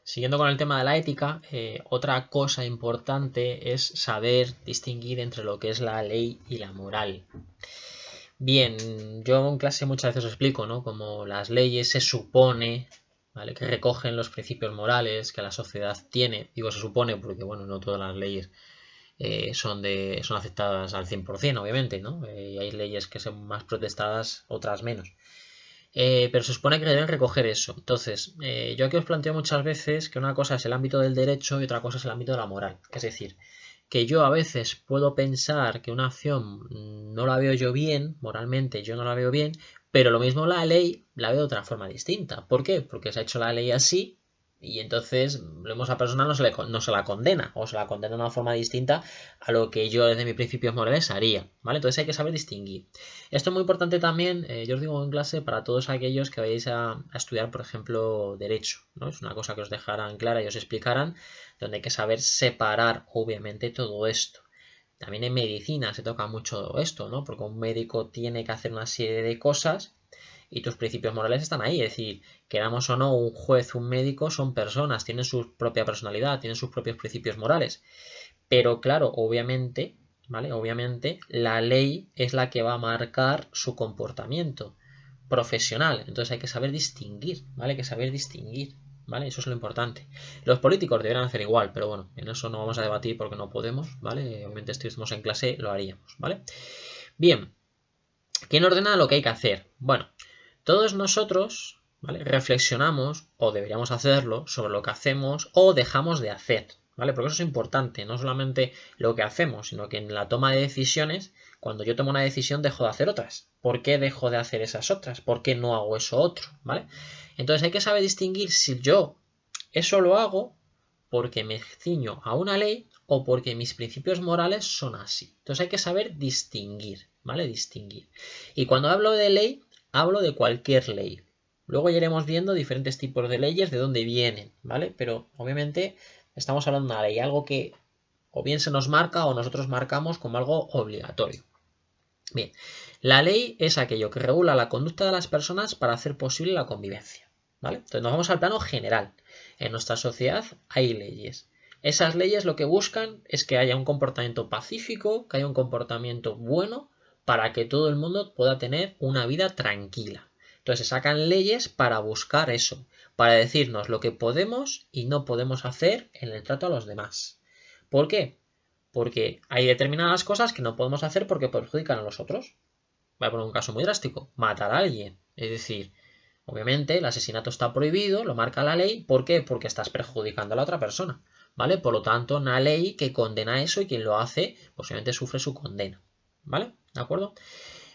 siguiendo con el tema de la ética, otra cosa importante es saber distinguir entre lo que es la ley y la moral. Bien, yo en clase muchas veces os explico, ¿no? Como las leyes se supone, ¿vale? Que recogen los principios morales que la sociedad tiene. Digo se supone porque, bueno, no todas las leyes son aceptadas al 100%, obviamente, ¿no? Hay leyes que son más protestadas, otras menos. Pero se supone que deben recoger eso. Entonces, yo aquí os planteo muchas veces que una cosa es el ámbito del derecho y otra cosa es el ámbito de la moral. Es decir, que yo a veces puedo pensar que una acción no la veo yo bien, moralmente yo no la veo bien, pero lo mismo la ley la veo de otra forma distinta. ¿Por qué? Porque se ha hecho la ley así y entonces lo mismo a esa persona no se la condena o se la condena de una forma distinta a lo que yo desde mis principios morales haría, ¿vale? Entonces hay que saber distinguir. Esto es muy importante también, yo os digo en clase, para todos aquellos que vayáis a estudiar, por ejemplo, derecho, ¿no? Es una cosa que os dejarán clara y os explicarán, donde hay que saber separar, obviamente, todo esto. También en medicina se toca mucho esto, ¿no? Porque un médico tiene que hacer una serie de cosas y tus principios morales están ahí. Es decir, queramos o no, un juez, un médico son personas, tienen su propia personalidad, tienen sus propios principios morales. Pero claro, obviamente, ¿vale? Obviamente la ley es la que va a marcar su comportamiento profesional. Entonces hay que saber distinguir, ¿vale? Hay que saber distinguir, ¿vale? Eso es lo importante. Los políticos deberán hacer igual, pero bueno, en eso no vamos a debatir porque no podemos, ¿vale? Obviamente si estuviésemos en clase lo haríamos, ¿vale? Bien, ¿quién ordena lo que hay que hacer? Bueno, todos nosotros, ¿vale? Reflexionamos, o deberíamos hacerlo, sobre lo que hacemos o dejamos de hacer, ¿vale? Porque eso es importante, no solamente lo que hacemos, sino que en la toma de decisiones, cuando yo tomo una decisión, dejo de hacer otras. ¿Por qué dejo de hacer esas otras? ¿Por qué no hago eso otro? ¿Vale? Entonces hay que saber distinguir si yo eso lo hago porque me ciño a una ley o porque mis principios morales son así. Entonces hay que saber distinguir, ¿vale? Distinguir. Y cuando hablo de ley, hablo de cualquier ley. Luego ya iremos viendo diferentes tipos de leyes, de dónde vienen, ¿vale? Pero obviamente estamos hablando de una ley, algo que o bien se nos marca o nosotros marcamos como algo obligatorio. Bien, la ley es aquello que regula la conducta de las personas para hacer posible la convivencia, ¿vale? Entonces nos vamos al plano general. En nuestra sociedad hay leyes. Esas leyes lo que buscan es que haya un comportamiento pacífico, que haya un comportamiento bueno, para que todo el mundo pueda tener una vida tranquila. Entonces se sacan leyes para buscar eso, para decirnos lo que podemos y no podemos hacer en el trato a los demás. ¿Por qué? Porque hay determinadas cosas que no podemos hacer porque perjudican a los otros. Voy a poner un caso muy drástico, matar a alguien. Es decir, obviamente el asesinato está prohibido, lo marca la ley. ¿Por qué? Porque estás perjudicando a la otra persona. ¿Vale? Por lo tanto, una ley que condena eso y quien lo hace, posiblemente sufre su condena. ¿Vale? ¿De acuerdo?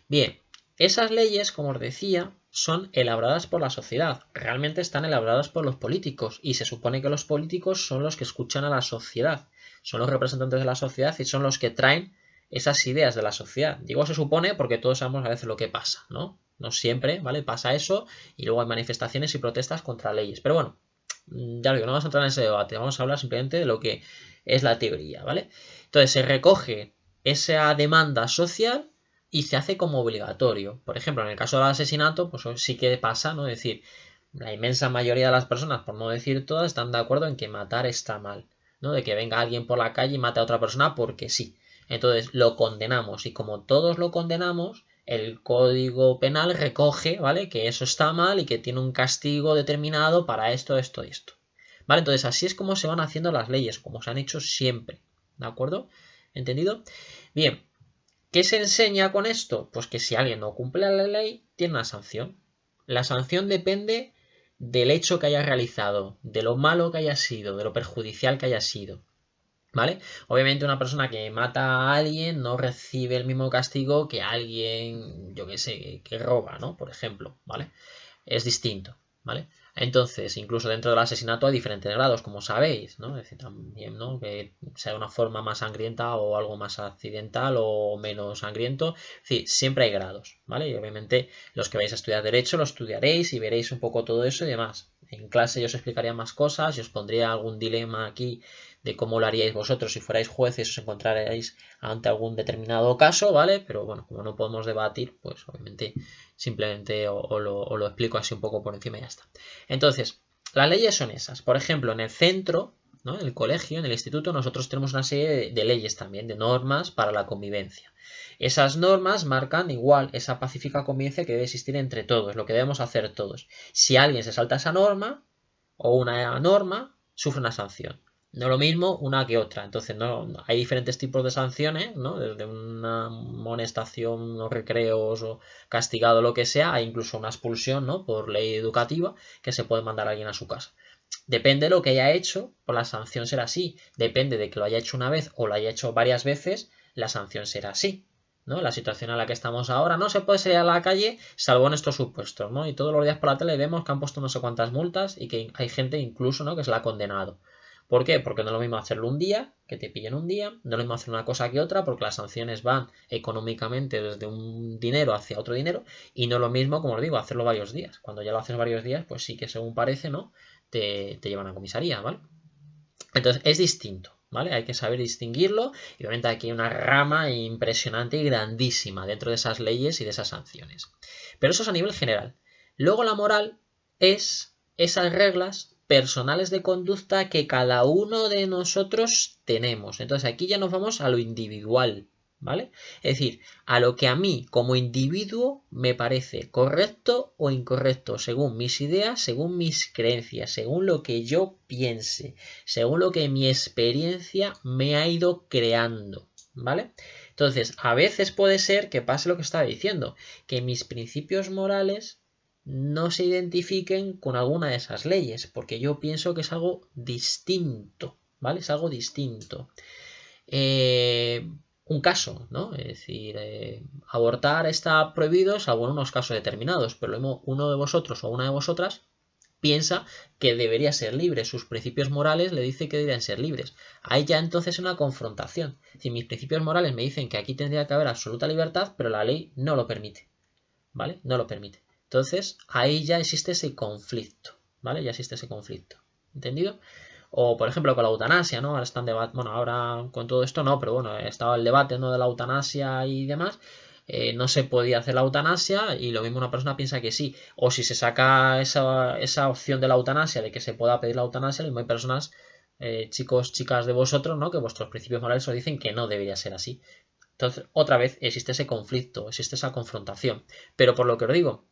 Bien, esas leyes, como os decía, son elaboradas por la sociedad. Realmente están elaboradas por los políticos y se supone que los políticos son los que escuchan a la sociedad. Son los representantes de la sociedad y son los que traen esas ideas de la sociedad. Digo se supone porque todos sabemos a veces lo que pasa, ¿no? No siempre, ¿vale? Pasa eso y luego hay manifestaciones y protestas contra leyes. Pero bueno, ya lo digo, no vamos a entrar en ese debate, vamos a hablar simplemente de lo que es la teoría, ¿vale? Entonces se recoge esa demanda social y se hace como obligatorio. Por ejemplo, en el caso del asesinato, pues sí que pasa, ¿no? Es decir, la inmensa mayoría de las personas, por no decir todas, están de acuerdo en que matar está mal, ¿no? De que venga alguien por la calle y mate a otra persona porque sí. Entonces lo condenamos y como todos lo condenamos, el Código Penal recoge, ¿vale? Que eso está mal y que tiene un castigo determinado para esto, esto y esto. ¿Vale? Entonces así es como se van haciendo las leyes, como se han hecho siempre. ¿De acuerdo? ¿Entendido? Bien, ¿qué se enseña con esto? Pues que si alguien no cumple la ley, tiene una sanción. La sanción depende del hecho que haya realizado, de lo malo que haya sido, de lo perjudicial que haya sido. ¿Vale? Obviamente una persona que mata a alguien no recibe el mismo castigo que alguien, yo que sé, que roba, ¿no? Por ejemplo, ¿vale? Es distinto, ¿vale? Entonces, incluso dentro del asesinato hay diferentes grados, como sabéis, ¿no? Es decir, también, ¿no? Que sea de una forma más sangrienta o algo más accidental o menos sangriento. Es decir, siempre hay grados, ¿vale? Y obviamente los que vais a estudiar Derecho lo estudiaréis y veréis un poco todo eso y demás. En clase yo os explicaría más cosas y os pondría algún dilema aquí de cómo lo haríais vosotros si fuerais jueces, os encontraréis ante algún determinado caso, ¿vale? Pero bueno, como no podemos debatir, pues obviamente simplemente os lo explico así un poco por encima y ya está. Entonces, Las leyes son esas. Por ejemplo, en el centro, ¿no? En el colegio, en el instituto, nosotros tenemos una serie de leyes también, de normas para la convivencia. Esas normas marcan igual esa pacífica convivencia que debe existir entre todos, lo que debemos hacer todos. Si alguien se salta esa norma o una norma, sufre una sanción. No lo mismo una que otra. Entonces, no, hay diferentes tipos de sanciones, ¿no? Desde una amonestación, unos recreos o castigado, lo que sea, hay incluso una expulsión, ¿no? Por ley educativa, que se puede mandar a alguien a su casa. Depende de lo que haya hecho, pues la sanción será así. Depende de que lo haya hecho una vez o lo haya hecho varias veces, la sanción será así. ¿No? La situación en la que estamos ahora, no se puede salir a la calle salvo en estos supuestos, ¿no? Y todos los días por la tele vemos que han puesto no sé cuántas multas y que hay gente incluso, ¿no? Que se la ha condenado. ¿Por qué? Porque no es lo mismo hacerlo un día, que te pillen un día, no es lo mismo hacer una cosa que otra, porque las sanciones van económicamente desde un dinero hacia otro dinero, y no es lo mismo, como os digo, hacerlo varios días. Cuando ya lo haces varios días, pues sí que según parece, ¿no? Te llevan a comisaría, ¿vale? Entonces es distinto, ¿vale? Hay que saber distinguirlo y obviamente aquí hay una rama impresionante y grandísima dentro de esas leyes y de esas sanciones. Pero eso es a nivel general. Luego la moral es esas reglas personales de conducta que cada uno de nosotros tenemos. Entonces aquí ya nos vamos a lo individual, ¿vale? Es decir, a lo que a mí como individuo me parece correcto o incorrecto, según mis ideas, según mis creencias, según lo que yo piense, según lo que mi experiencia me ha ido creando, ¿vale? Entonces, a veces puede ser que pase lo que estaba diciendo, que mis principios morales no se identifiquen con alguna de esas leyes, porque yo pienso que es algo distinto, ¿vale? Es algo distinto. Un caso, ¿no? Es decir, abortar está prohibido salvo en unos casos determinados, pero luego uno de vosotros o una de vosotras piensa que debería ser libre, sus principios morales le dicen que deberían ser libres. Hay ya entonces una confrontación. Si mis principios morales me dicen que aquí tendría que haber absoluta libertad, pero la ley no lo permite, ¿vale? No lo permite. Entonces, ahí ya existe ese conflicto, ¿vale? Ya existe ese conflicto. ¿Entendido? O, por ejemplo, con la eutanasia, ¿no? Ahora está en debate, bueno, ahora con todo esto no, pero bueno, estaba el debate, ¿no? De la eutanasia y demás. No se podía hacer la eutanasia y lo mismo una persona piensa que sí. O si se saca esa opción de la eutanasia, de que se pueda pedir la eutanasia, lo mismo hay personas, chicos, chicas de vosotros, ¿no? Que vuestros principios morales os dicen que no debería ser así. Entonces, otra vez existe ese conflicto, existe esa confrontación. Pero por lo que os digo,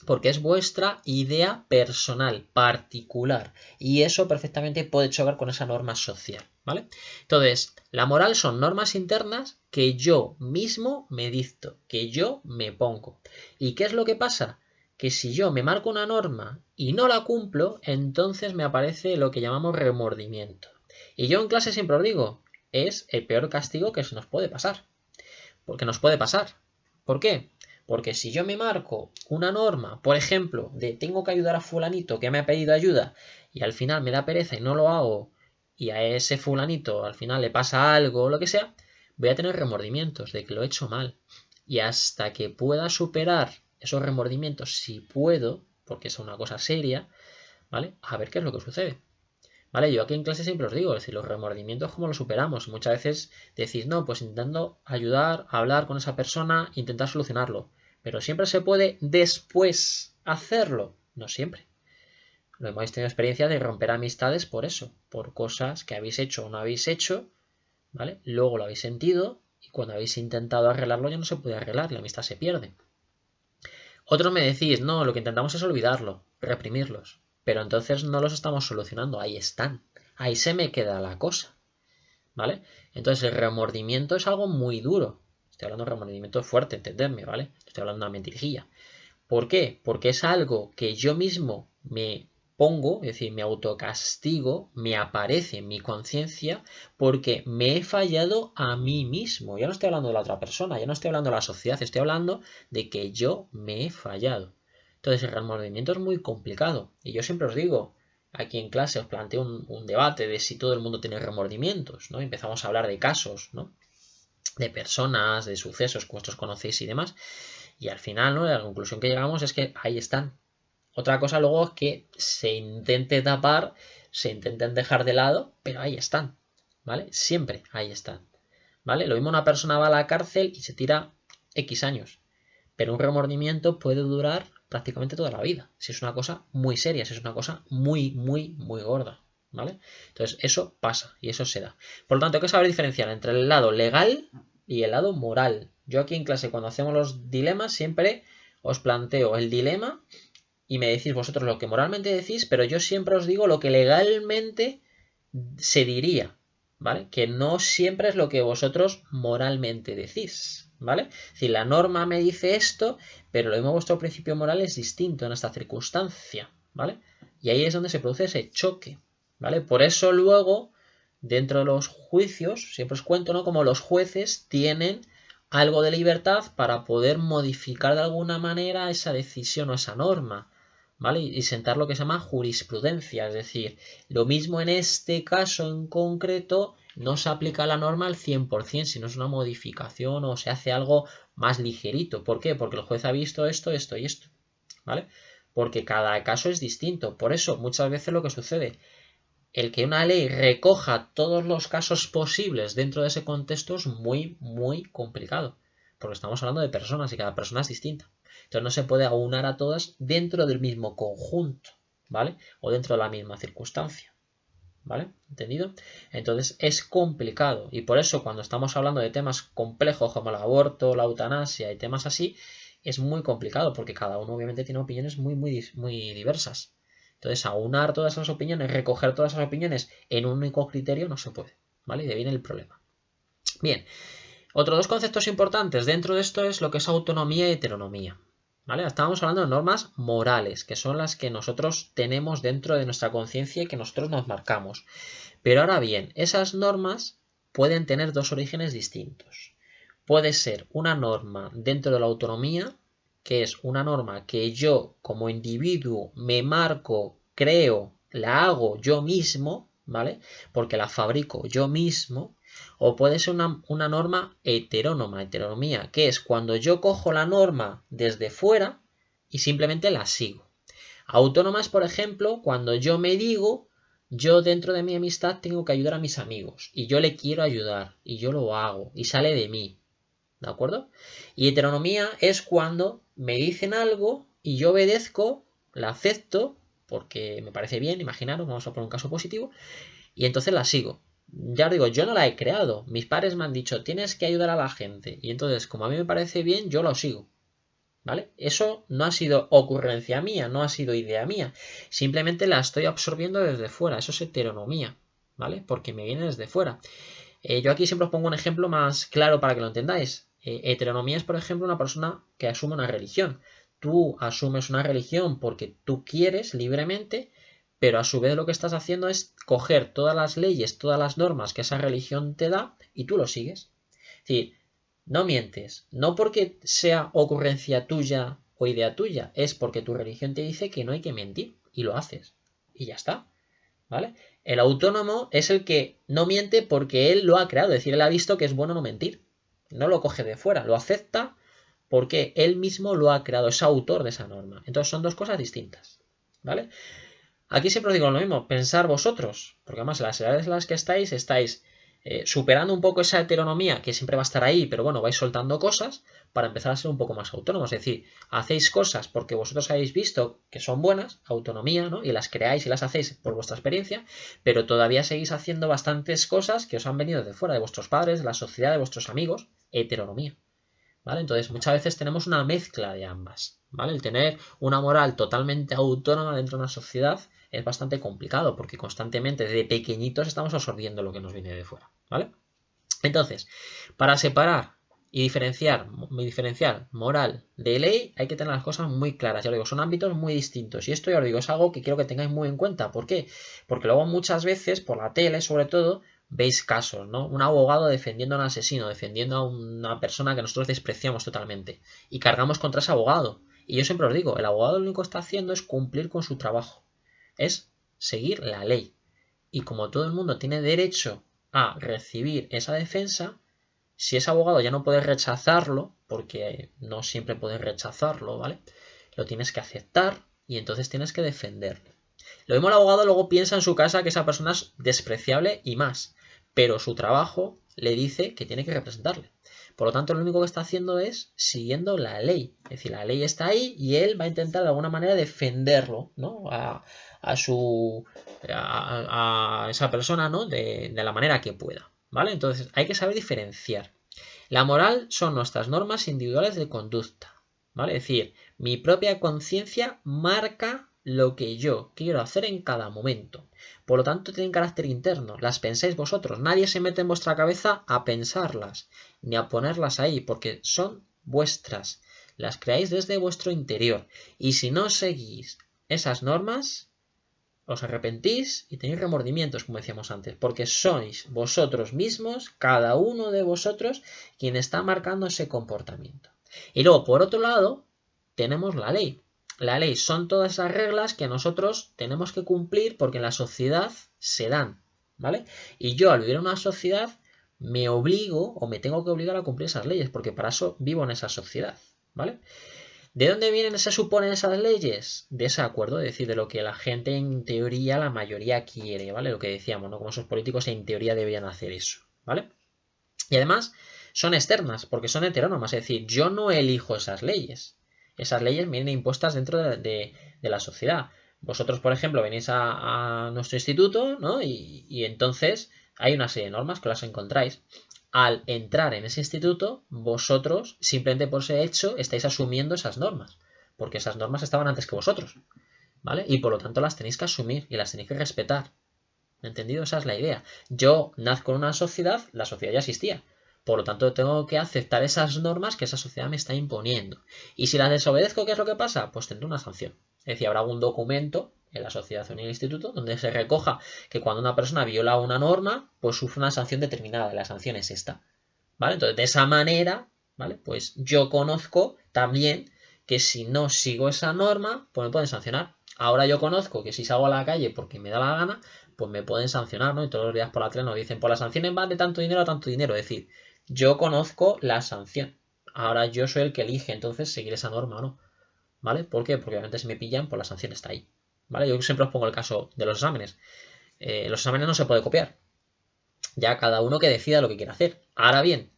porque es vuestra idea personal, particular, y eso perfectamente puede chocar con esa norma social, ¿vale? Entonces, la moral son normas internas que yo mismo me dicto, que yo me pongo. ¿Y qué es lo que pasa? Que si yo me marco una norma y no la cumplo, entonces me aparece lo que llamamos remordimiento. Y yo en clase siempre os digo, es el peor castigo que se nos puede pasar. Porque nos puede pasar. ¿Por qué? Porque si yo me marco una norma, por ejemplo, de tengo que ayudar a fulanito que me ha pedido ayuda y al final me da pereza y no lo hago y a ese fulanito al final le pasa algo o lo que sea, voy a tener remordimientos de que lo he hecho mal. Y hasta que pueda superar esos remordimientos, si puedo, porque es una cosa seria, ¿vale? A ver qué es lo que sucede. ¿Vale? Yo aquí en clase siempre os digo, es decir, los remordimientos, ¿cómo los superamos? Muchas veces decís, no, pues intentando ayudar, hablar con esa persona, intentar solucionarlo. Pero siempre se puede después hacerlo. No siempre. Lo hemos tenido experiencia de romper amistades por eso, por cosas que habéis hecho o no habéis hecho, ¿vale? Luego lo habéis sentido y cuando habéis intentado arreglarlo ya no se puede arreglar, la amistad se pierde. Otros me decís, no, lo que intentamos es olvidarlo, reprimirlos. Pero entonces no los estamos solucionando, ahí están. Ahí se me queda la cosa. ¿Vale? Entonces el remordimiento es algo muy duro. Estoy hablando de remordimiento fuerte, entendedme, ¿vale? Estoy hablando de una mentirijilla. ¿Por qué? Porque es algo que yo mismo me pongo, es decir, me autocastigo, me aparece en mi conciencia porque me he fallado a mí mismo. Ya no estoy hablando de la otra persona, ya no estoy hablando de la sociedad, estoy hablando de que yo me he fallado. Entonces el remordimiento es muy complicado. Y yo siempre os digo, aquí en clase os planteo un debate de si todo el mundo tiene remordimientos, ¿no? Empezamos a hablar de casos, ¿no? De personas, de sucesos que vosotros conocéis y demás. Y al final, ¿no? La conclusión que llegamos es que ahí están. Otra cosa luego es que se intente tapar, se intenten dejar de lado, pero ahí están, ¿vale? Siempre ahí están, ¿vale? Lo mismo una persona va a la cárcel y se tira X años, pero un remordimiento puede durar prácticamente toda la vida. Si es una cosa muy seria, si es una cosa muy, muy, muy gorda, ¿vale? Entonces, eso pasa y eso se da. Por lo tanto, hay que saber diferenciar entre el lado legal y el lado moral. Yo aquí en clase, cuando hacemos los dilemas, siempre os planteo el dilema y me decís vosotros lo que moralmente decís, pero yo siempre os digo lo que legalmente se diría, ¿vale? Que no siempre es lo que vosotros moralmente decís, ¿vale? Es decir, la norma me dice esto, pero lo mismo vuestro principio moral es distinto en esta circunstancia, ¿vale? Y ahí es donde se produce ese choque, ¿vale? Por eso luego, dentro de los juicios, siempre os cuento, ¿no? Como los jueces tienen algo de libertad para poder modificar de alguna manera esa decisión o esa norma, ¿vale? Y sentar lo que se llama jurisprudencia, es decir, lo mismo en este caso en concreto no se aplica la norma al 100%, sino es una modificación o se hace algo más ligerito. ¿Por qué? Porque el juez ha visto esto, esto y esto, ¿vale? Porque cada caso es distinto. Por eso muchas veces lo que sucede, el que una ley recoja todos los casos posibles dentro de ese contexto es muy, muy complicado. Porque estamos hablando de personas y cada persona es distinta. Entonces no se puede aunar a todas dentro del mismo conjunto, ¿vale? O dentro de la misma circunstancia, ¿vale? ¿Entendido? Entonces es complicado y por eso cuando estamos hablando de temas complejos como el aborto, la eutanasia y temas así, es muy complicado porque cada uno obviamente tiene opiniones muy, muy, muy diversas. Entonces aunar todas esas opiniones, recoger todas esas opiniones en un único criterio no se puede, ¿vale? Y de ahí viene el problema. Bien, otros dos conceptos importantes dentro de esto es lo que es autonomía y heteronomía. ¿Vale? Estábamos hablando de normas morales, que son las que nosotros tenemos dentro de nuestra conciencia y que nosotros nos marcamos. Pero ahora bien, esas normas pueden tener dos orígenes distintos. Puede ser una norma dentro de la autonomía, que es una norma que yo como individuo me marco, creo, la hago yo mismo, ¿vale? Porque la fabrico yo mismo. O puede ser una norma heteronomía, que es cuando yo cojo la norma desde fuera y simplemente la sigo. Autónoma es, por ejemplo, cuando yo me digo, yo dentro de mi amistad tengo que ayudar a mis amigos y yo le quiero ayudar y yo lo hago y sale de mí, ¿de acuerdo? Y heteronomía es cuando me dicen algo y yo obedezco, la acepto porque me parece bien, imaginaros, vamos a poner un caso positivo, y entonces la sigo. Ya os digo, yo no la he creado. Mis padres me han dicho, tienes que ayudar a la gente. Y entonces, como a mí me parece bien, yo lo sigo. ¿Vale? Eso no ha sido ocurrencia mía, no ha sido idea mía. Simplemente la estoy absorbiendo desde fuera. Eso es heteronomía. ¿Vale? Porque me viene desde fuera. Yo aquí siempre os pongo un ejemplo más claro para que lo entendáis. Heteronomía es, por ejemplo, una persona que asume una religión. Tú asumes una religión porque tú quieres libremente, pero a su vez lo que estás haciendo es coger todas las leyes, todas las normas que esa religión te da y tú lo sigues. Es decir, no mientes, no porque sea ocurrencia tuya o idea tuya, es porque tu religión te dice que no hay que mentir y lo haces. Y ya está, ¿vale? El autónomo es el que no miente porque él lo ha creado, es decir, él ha visto que es bueno no mentir. No lo coge de fuera, lo acepta porque él mismo lo ha creado, es autor de esa norma. Entonces son dos cosas distintas, ¿vale? Aquí siempre os digo lo mismo, pensar vosotros, porque además en las edades en las que estáis superando un poco esa heteronomía que siempre va a estar ahí, pero bueno, vais soltando cosas para empezar a ser un poco más autónomos. Es decir, hacéis cosas porque vosotros habéis visto que son buenas, autonomía, ¿no? Y las creáis y las hacéis por vuestra experiencia, pero todavía seguís haciendo bastantes cosas que os han venido de fuera, de vuestros padres, de la sociedad, de vuestros amigos, heteronomía. ¿Vale? Entonces muchas veces tenemos una mezcla de ambas, ¿vale? El tener una moral totalmente autónoma dentro de una sociedad es bastante complicado porque constantemente desde pequeñitos estamos absorbiendo lo que nos viene de fuera, ¿vale? Entonces, para separar y diferenciar moral de ley hay que tener las cosas muy claras, ya lo digo, son ámbitos muy distintos y esto ya lo digo, es algo que quiero que tengáis muy en cuenta. ¿Por qué? Porque luego muchas veces por la tele sobre todo veis casos, ¿no? Un abogado defendiendo a un asesino, defendiendo a una persona que nosotros despreciamos totalmente y cargamos contra ese abogado. Y yo siempre os digo, el abogado lo único que está haciendo es cumplir con su trabajo, es seguir la ley. Y como todo el mundo tiene derecho a recibir esa defensa, si ese abogado ya no puede rechazarlo, porque no siempre puedes rechazarlo, ¿vale? Lo tienes que aceptar y entonces tienes que defenderlo. Lo mismo el abogado luego piensa en su casa que esa persona es despreciable y más, pero su trabajo le dice que tiene que representarle. Por lo tanto, lo único que está haciendo es siguiendo la ley. Es decir, la ley está ahí y él va a intentar de alguna manera defenderlo, ¿no? A esa persona, ¿no? De la manera que pueda, ¿vale? Entonces, hay que saber diferenciar. La moral son nuestras normas individuales de conducta, ¿vale? Es decir, mi propia conciencia marca lo que yo quiero hacer en cada momento. Por lo tanto, tienen carácter interno. Las pensáis vosotros. Nadie se mete en vuestra cabeza a pensarlas, ni a ponerlas ahí, porque son vuestras. Las creáis desde vuestro interior. Y si no seguís esas normas, os arrepentís y tenéis remordimientos, como decíamos antes, porque sois vosotros mismos, cada uno de vosotros, quien está marcando ese comportamiento. Y luego, por otro lado, tenemos la ley. La ley son todas esas reglas que nosotros tenemos que cumplir porque en la sociedad se dan, ¿vale? Y yo al vivir en una sociedad me obligo o me tengo que obligar a cumplir esas leyes porque para eso vivo en esa sociedad, ¿vale? ¿De dónde vienen, se suponen esas leyes? De ese acuerdo, es decir, de lo que la gente en teoría, la mayoría quiere, ¿vale? Lo que decíamos, ¿no? Como esos políticos en teoría deberían hacer eso, ¿vale? Y además son externas porque son heterónomas, es decir, yo no elijo esas leyes. Esas leyes vienen impuestas dentro de la sociedad. Vosotros, por ejemplo, venís a nuestro instituto, ¿no? Y entonces hay una serie de normas que las encontráis. Al entrar en ese instituto, vosotros, simplemente por ese hecho, estáis asumiendo esas normas. Porque esas normas estaban antes que vosotros, ¿vale? Y por lo tanto las tenéis que asumir y las tenéis que respetar. ¿Entendido? Esa es la idea. Yo nazco en una sociedad, la sociedad ya existía. Por lo tanto, tengo que aceptar esas normas que esa sociedad me está imponiendo. Y si las desobedezco, ¿qué es lo que pasa? Pues tendré una sanción. Es decir, habrá un documento en la sociedad o en el instituto donde se recoja que cuando una persona viola una norma, pues sufre una sanción determinada. La sanción es esta. ¿Vale? Entonces, de esa manera, ¿vale? Pues yo conozco también que si no sigo esa norma, pues me pueden sancionar. Ahora yo conozco que si salgo a la calle porque me da la gana, pues me pueden sancionar, ¿no? Y todos los días por la tele nos dicen, pues las sanciones van de tanto dinero a tanto dinero. Es decir, yo conozco la sanción. Ahora yo soy el que elige entonces seguir esa norma o no. ¿Vale? ¿Por qué? Porque obviamente si me pillan, pues la sanción está ahí. ¿Vale? Yo siempre os pongo el caso de los exámenes. Los exámenes no se puede copiar. Ya cada uno que decida lo que quiera hacer. Ahora bien,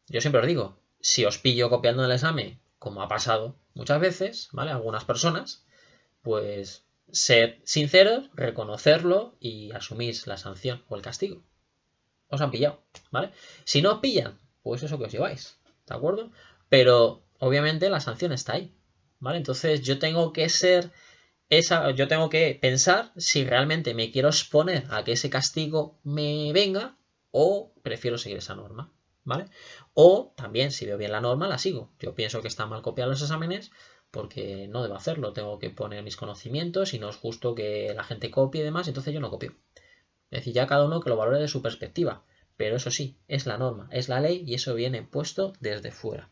yo siempre os digo, si os pillo copiando el examen, como ha pasado muchas veces, ¿vale? Algunas personas, pues ser sinceros, reconocerlo y asumís la sanción o el castigo. Os han pillado, ¿vale? Si no os pillan, pues eso que os lleváis, ¿de acuerdo? Pero obviamente la sanción está ahí, ¿vale? Entonces yo tengo que yo tengo que pensar si realmente me quiero exponer a que ese castigo me venga o prefiero seguir esa norma, ¿vale? O también, si veo bien la norma, la sigo. Yo pienso que está mal copiar los exámenes porque no debo hacerlo. Tengo que poner mis conocimientos y no es justo que la gente copie y demás, entonces yo no copio. Es decir, ya cada uno que lo valore de su perspectiva. Pero eso sí, es la norma, es la ley y eso viene puesto desde fuera.